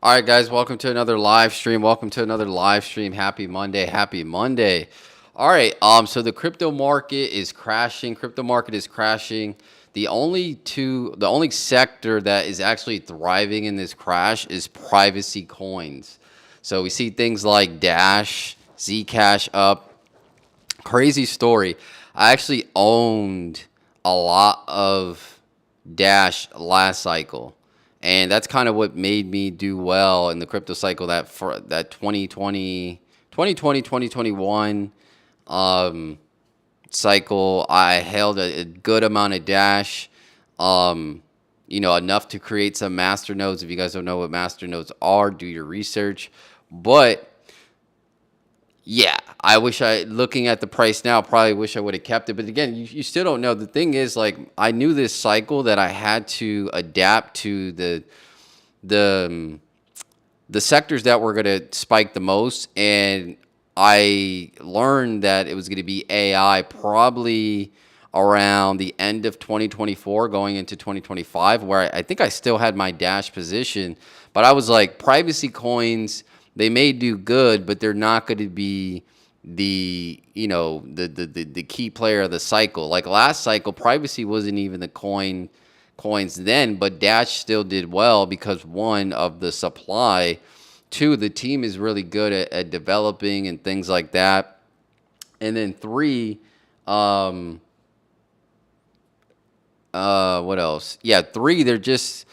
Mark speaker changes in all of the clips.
Speaker 1: All right, guys, welcome to another live stream. Welcome to another live stream. Happy Monday. Happy Monday. All right, so the crypto market is crashing. Crypto market is crashing. The only sector that is actually thriving in this crash is privacy coins. So we see things like Dash, Zcash up. Crazy story. I actually owned a lot of Dash last cycle. And that's kind of what made me do well in the crypto cycle that for that 2021 um, cycle. I held a good amount of Dash, um, enough to create some master nodes. If you guys don't know what master nodes are, do your research. But yeah, I wish looking at the price now, probably wish I would have kept it. But again, you still don't know. The thing is, like, I knew this cycle that I had to adapt to the the sectors that were going to spike the most. And I learned that it was going to be AI probably around the end of 2024 going into 2025, where I think I still had my Dash position. But I was like, privacy coins, they may do good, but they're not going to be the key player of the cycle. Like last cycle, privacy wasn't even the coins then, but Dash still did well because one of the supply, two, the team is really good at developing and things like that, and then three, um, what else? Yeah, three, they're just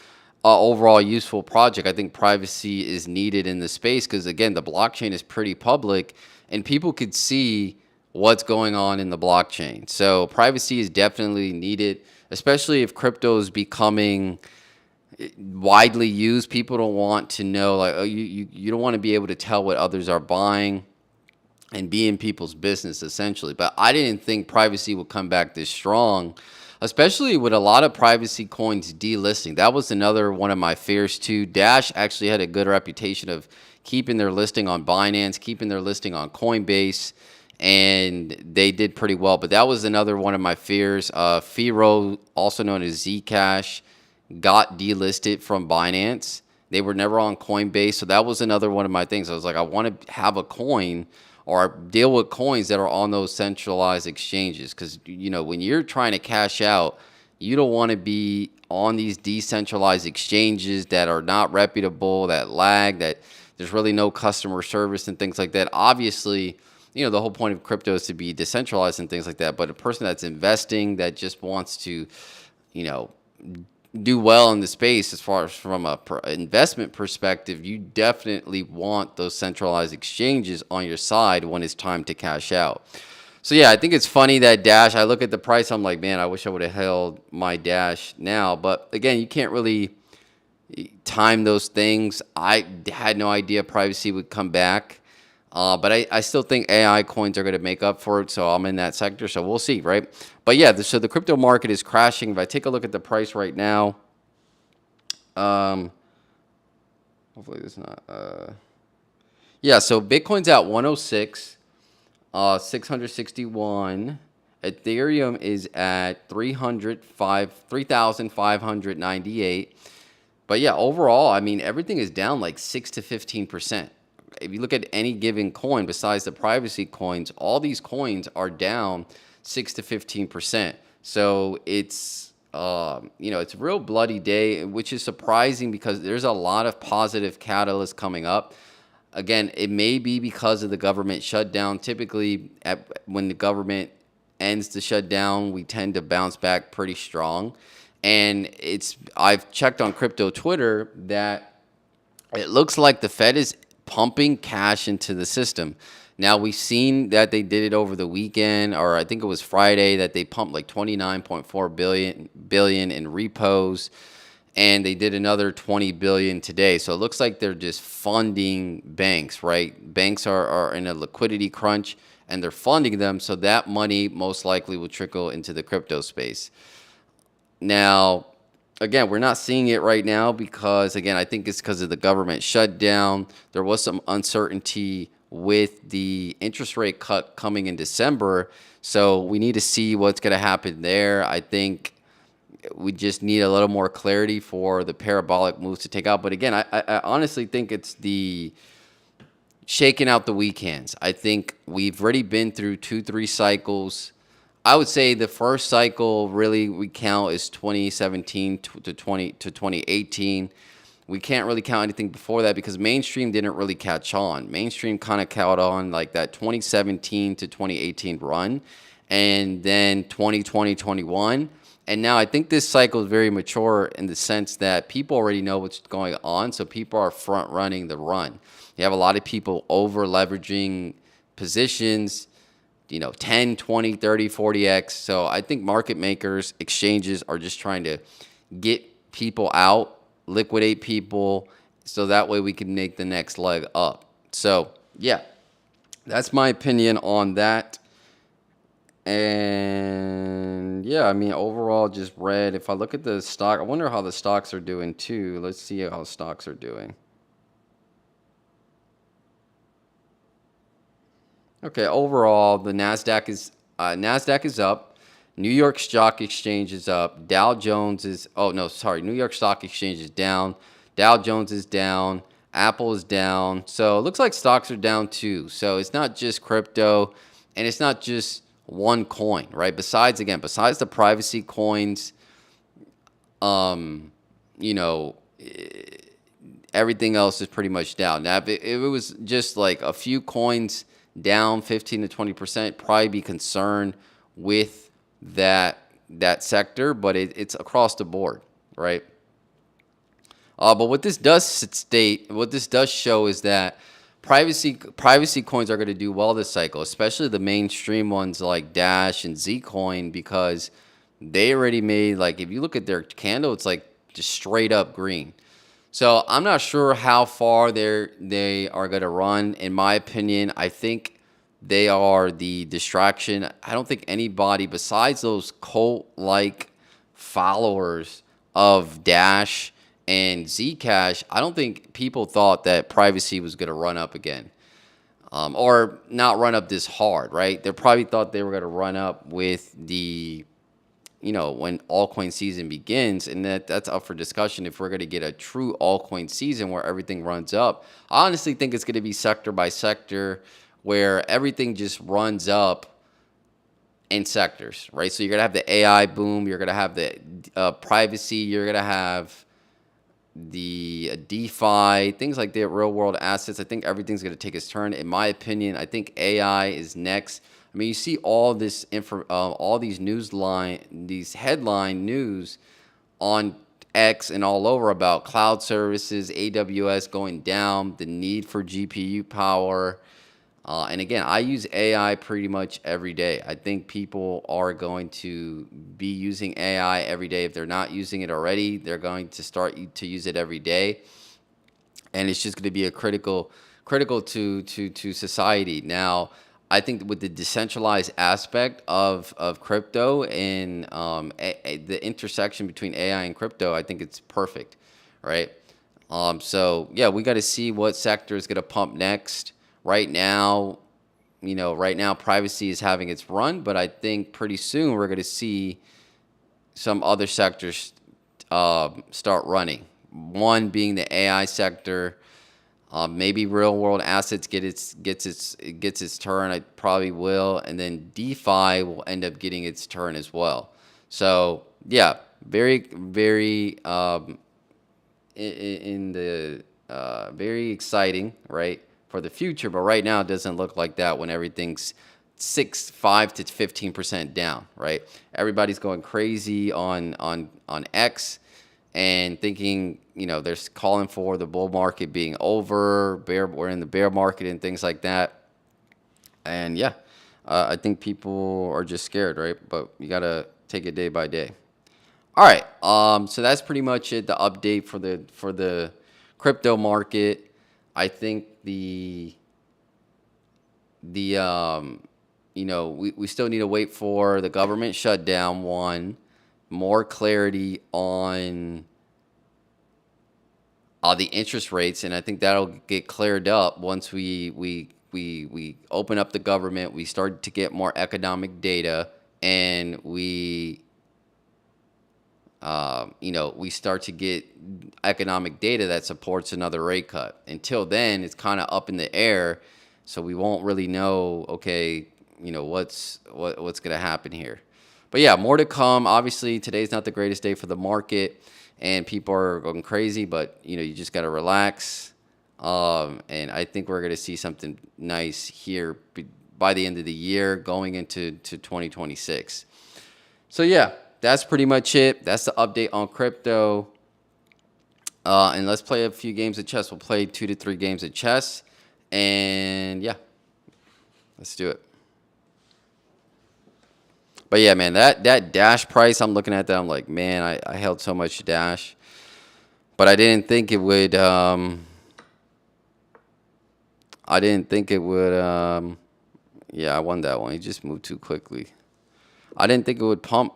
Speaker 1: overall useful project. I think privacy is needed in the space because again, the blockchain is pretty public and people could see what's going on in the blockchain. So privacy is definitely needed, especially if crypto is becoming widely used. People don't want to know, like, oh, you don't want to be able to tell what others are buying and be in people's business essentially. But I didn't think privacy would come back this strong, especially with a lot of privacy coins delisting. That was another one of my fears too. Dash actually had a good reputation of keeping their listing on Binance, keeping their listing on Coinbase, and they did pretty well. But that was another one of my fears. Firo, also known as Zcash, got delisted from Binance. They were never on Coinbase, so that was another one of my things. I was like, I want to have a coin or deal with coins that are on those centralized exchanges because when you're trying to cash out, you don't want to be on these decentralized exchanges that are not reputable, that lag, that there's really no customer service and things like that. Obviously, the whole point of crypto is to be decentralized and things like that. But a person that's investing, that just wants to, you know, do well in the space as far as from a investment perspective, you definitely want those centralized exchanges on your side when it's time to cash out. So yeah, I think it's funny that Dash, I look at the price, I'm like, man, I wish I would have held my Dash now. But again, you can't really time those things. I had no idea privacy would come back. But I still think AI coins are going to make up for it. So I'm in that sector. So we'll see, right? But yeah, so the crypto market is crashing. If I take a look at the price right now, um, hopefully it's not. Yeah, so Bitcoin's at 106, 661. Ethereum is at 3,598. But yeah, overall, I mean, everything is down like 6 to 15%. If you look at any given coin besides the privacy coins, all these coins are down 6 to 15%. So it's a real bloody day, which is surprising because there's a lot of positive catalysts coming up. Again, it may be because of the government shutdown. Typically, when the government ends the shutdown, we tend to bounce back pretty strong. And I've checked on crypto Twitter that it looks like the Fed is pumping cash into the system. Now we've seen that they did it over the weekend, or I think it was Friday, that they pumped like 29.4 billion in repos, and they did another 20 billion today. So it looks like they're just funding banks, right? Banks are in a liquidity crunch and they're funding them, so that money most likely will trickle into the crypto space. Now, again, we're not seeing it right now because, again, I think it's because of the government shutdown. There was some uncertainty with the interest rate cut coming in December. So we need to see what's going to happen there. I think We just need a little more clarity for the parabolic moves to take out. But again, I honestly think it's the shaking out the weak hands. I think we've already been through 2, 3 cycles. I would say the first cycle really we count is 2017 to 2018. We can't really count anything before that because mainstream didn't really catch on. Mainstream kind of caught on like that 2017 to 2018 run, and then 2020, 21. And now I think this cycle is very mature in the sense that people already know what's going on, so people are front running the run. You have a lot of people over leveraging positions, 10, 20, 30, 40x. So I think market makers, exchanges are just trying to get people out, liquidate people, so that way we can make the next leg up. So yeah, that's my opinion on that. And yeah, I mean, overall, just red. If I look at the stock, I wonder how the stocks are doing too. Let's see how stocks are doing. Okay, overall, the Nasdaq is up. New York Stock Exchange is up. Dow Jones is oh no, sorry, New York Stock Exchange is down. Dow Jones is down. Apple is down. So it looks like stocks are down too. So it's not just crypto, and it's not just one coin, right? Besides the privacy coins, um, you know, everything else is pretty much down. Now, if it was just like a few coins down 15 to 20%, probably be concerned with that sector, but it's across the board, right? But what this does show is that privacy coins are going to do well this cycle, especially the mainstream ones like Dash and Zcoin, because they already made, like, if you look at their candle, it's like just straight up green. So I'm not sure how far they are going to run. In my opinion, I think they are the distraction. I don't think anybody besides those cult-like followers of Dash and Zcash, I don't think people thought that privacy was going to run up again, or not run up this hard, right? They probably thought they were going to run up with the when altcoin season begins, and that's up for discussion if we're going to get a true altcoin season where everything runs up. I honestly think it's going to be sector by sector where everything just runs up in sectors, right? So you're going to have the AI boom, you're going to have the privacy, you're going to have the DeFi, things like that, real world assets. I think everything's going to take its turn. In my opinion, I think AI is next. I mean, you see all this all these these headline news on X and all over about cloud services, AWS going down, the need for GPU power. And again, I use AI pretty much every day. I think people are going to be using AI every day. If they're not using it already, they're going to start to use it every day. And it's just going to be a critical to society. Now, I think with the decentralized aspect of crypto and the intersection between AI and crypto, I think it's perfect, right? So yeah, we got to see what sector is going to pump next. Right now, privacy is having its run, but I think pretty soon we're going to see some other sectors start running. One being the AI sector. Maybe real world assets gets its turn. I probably will, and then DeFi will end up getting its turn as well. So yeah, very in the very exciting, right, for the future. But right now, it doesn't look like that when everything's 5 to 15% down, right? Everybody's going crazy on X and thinking, they're calling for the bull market being over, we're in the bear market and things like that. And yeah, I think people are just scared, right? But you got to take it day by day. All right, so that's pretty much it. The update for the crypto market. I think we still need to wait for the government shutdown. One, more clarity on the interest rates, and I think that'll get cleared up once we open up the government. We start to get more economic data, and we we start to get economic data that supports another rate cut. Until then, it's kind of up in the air, so we won't really know. Okay, what's going to happen here. But yeah, more to come. Obviously, today's not the greatest day for the market, and people are going crazy. But you just got to relax. And I think we're going to see something nice here by the end of the year, going into 2026. So yeah, that's pretty much it. That's the update on crypto. And let's play a few games of chess. We'll play 2 to 3 games of chess, and yeah, let's do it. But yeah, man, that Dash price, I'm looking at that. I'm like, man, I held so much Dash, but I didn't think it would. I didn't think it would. Yeah, I won that one. He just moved too quickly. I didn't think it would pump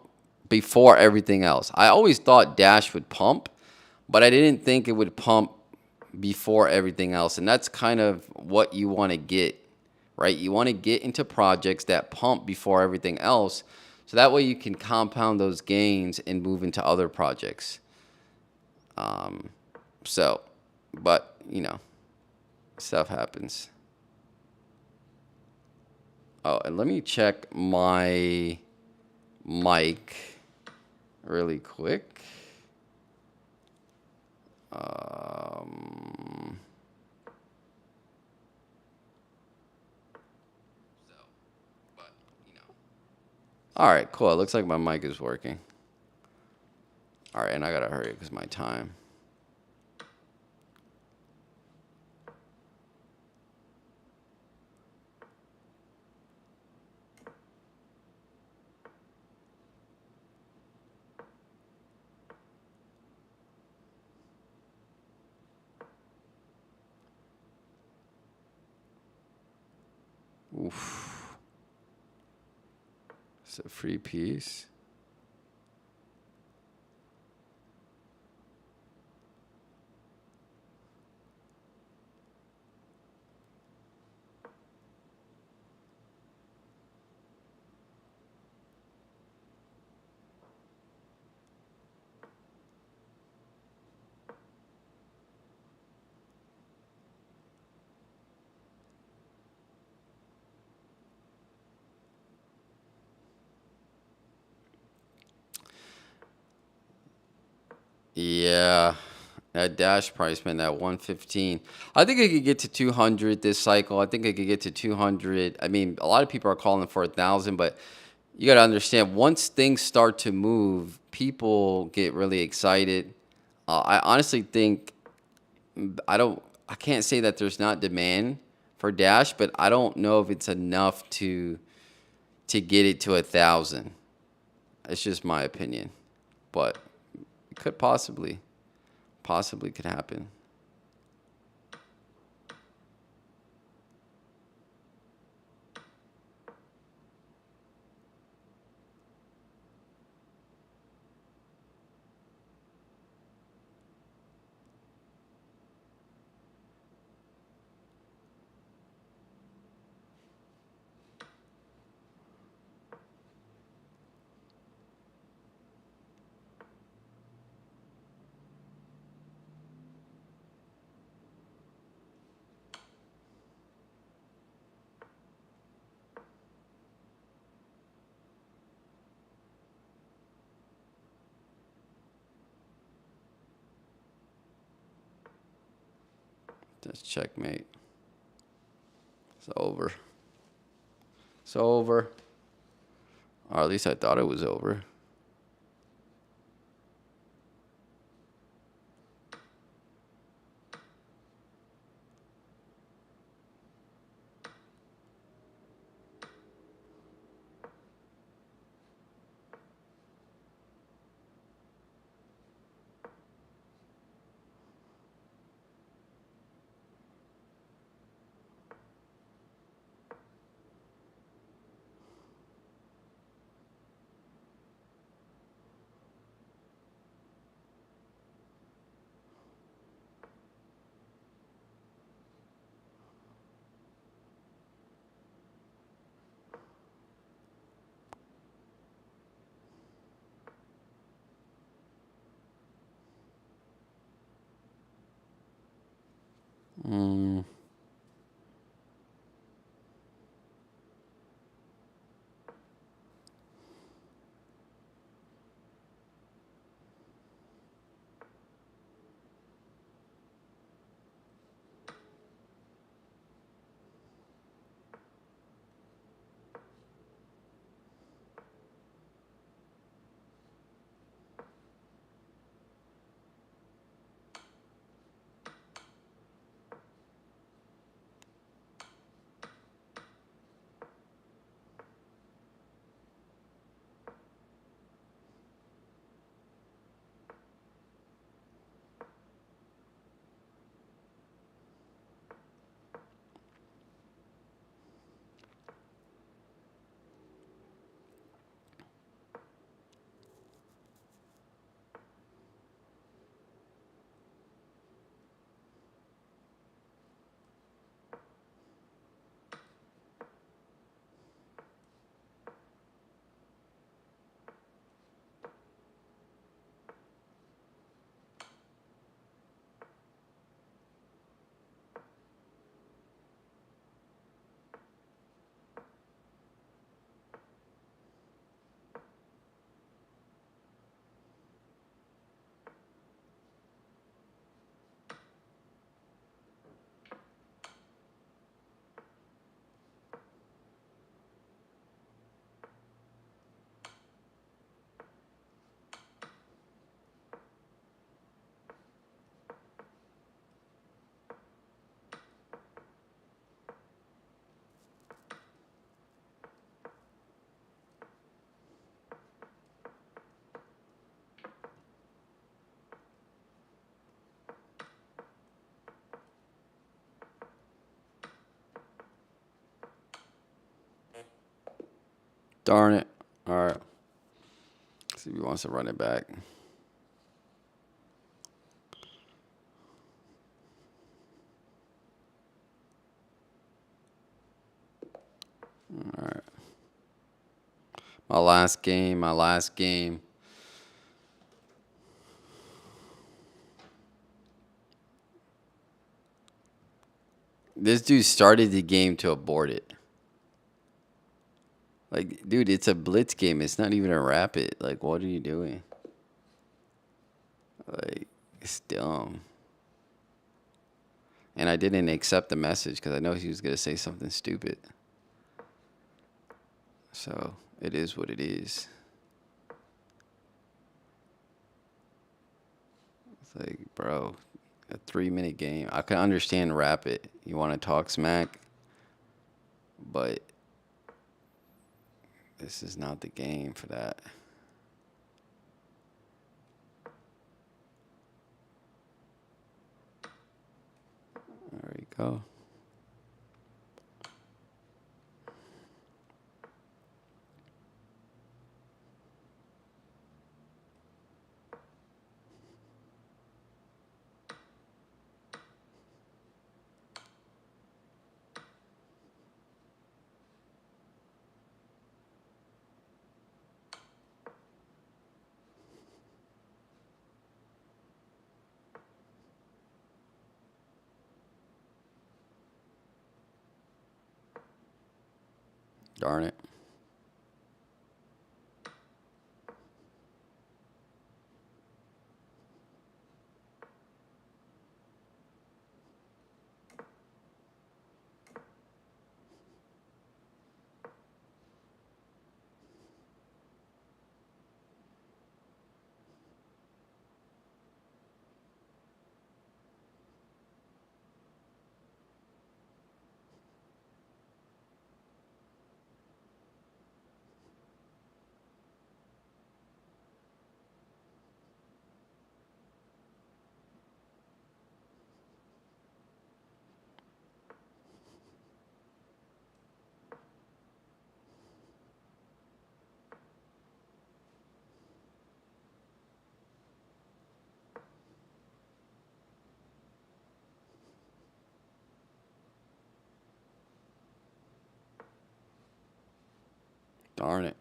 Speaker 1: before everything else. I always thought Dash would pump, but I didn't think it would pump before everything else. And that's kind of what you want to get, right? You want to get into projects that pump before everything else. So that way you can compound those gains and move into other projects. So, but, stuff happens. Oh, and let me check my mic really quick. Um, all right, cool. It looks like my mic is working. All right, and I gotta hurry because my time. Oof. It's a free piece. Yeah, that Dash price, man, that 115. I think it could get to 200 this cycle. I think it could get to 200. I mean, a lot of people are calling for 1,000, but you got to understand once things start to move, people get really excited. I honestly think I can't say that there's not demand for Dash, but I don't know if it's enough to get it to 1,000. It's just my opinion, but it could possibly could happen. That's checkmate. It's over. It's over. Or at least I thought it was over. Mm, darn it. All right. See if he wants to run it back. All right. My last game. My last game. This dude started the game to abort it. Like, dude, it's a blitz game. It's not even a rapid. Like, what are you doing? Like, it's dumb. And I didn't accept the message because I know he was going to say something stupid. So, it is what it is. It's like, bro, a 3-minute game. I can understand rapid. You want to talk smack, but this is not the game for that. There you go. Darn it. Darn it.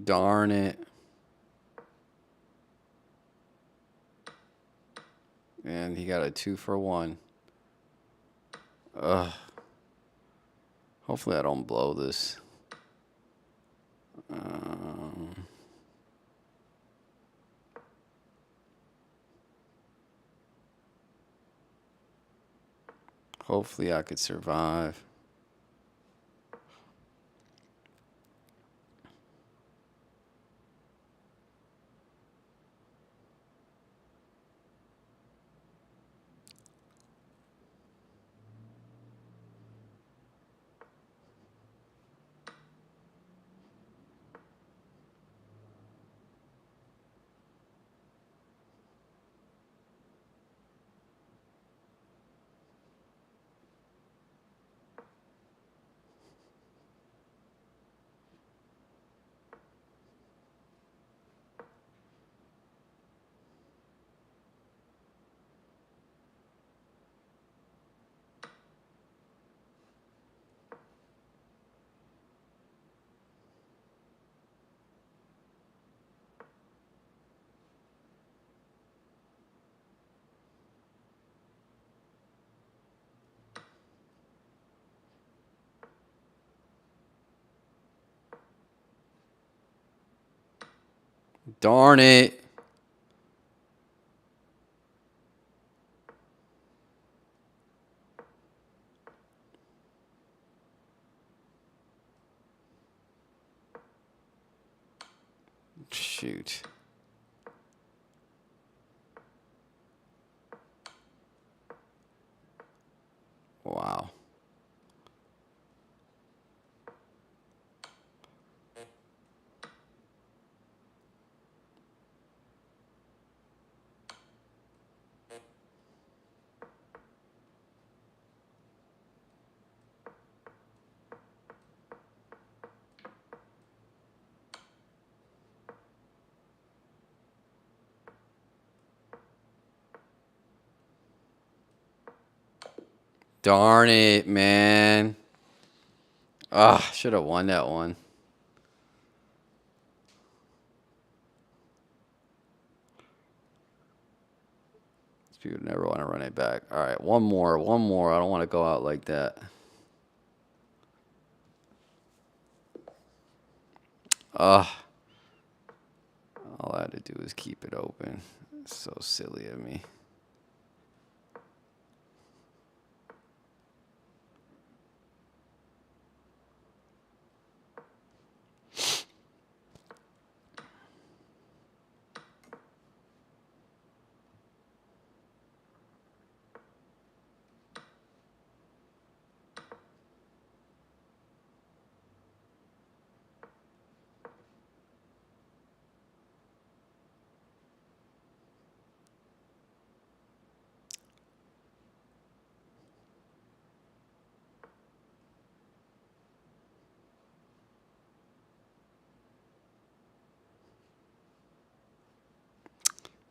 Speaker 1: Darn it. And he got a 2-for-1. Ugh. Hopefully I don't blow this. Um, Hopefully I could survive. Darn it. Shoot. Wow. Darn it, man. Ah, should have won that one. These people never want to run it back. All right, one more. One more. I don't want to go out like that. Ah, all I had to do was keep it open. It's so silly of me.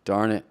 Speaker 1: Darn it.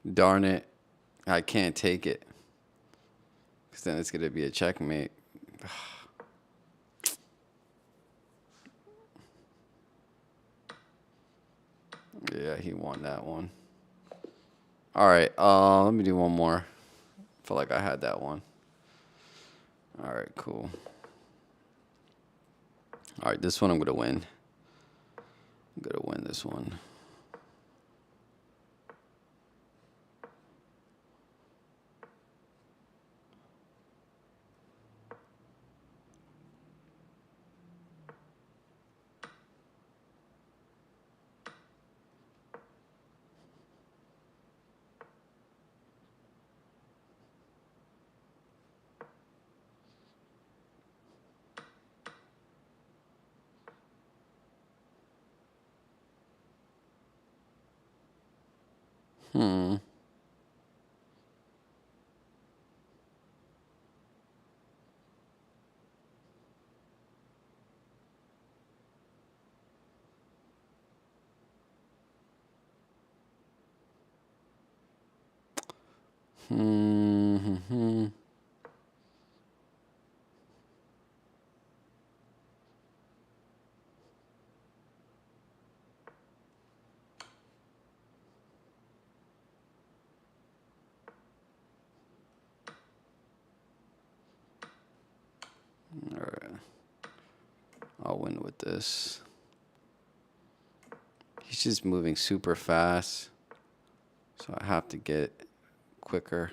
Speaker 1: Darn it. I can't take it. Because then it's going to be a checkmate. Yeah, he won that one. All right. Let me do one more. I feel like I had that one. All right, cool. All right, this one I'm going to win. I'm going to win this one. Hmm. Hmm. All right. I'll win with this. He's just moving super fast. So I have to get quicker.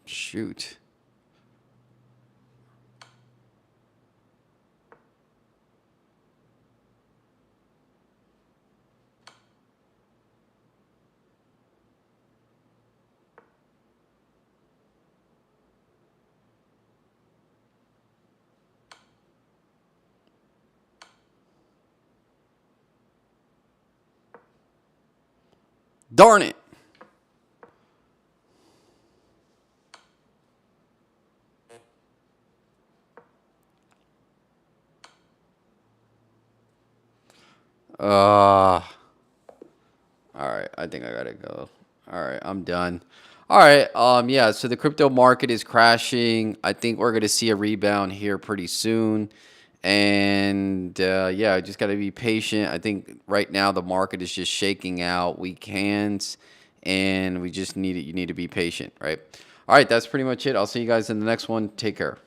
Speaker 1: Shoot. Darn it. Uh, all right, I think I gotta go. All right, I'm done. All right, yeah, so the crypto market is crashing. I think we're gonna see a rebound here pretty soon. And yeah, just gotta be patient. I think right now the market is just shaking out weak hands, and we just need it. You need to be patient, right? All right, that's pretty much it. I'll see you guys in the next one. Take care.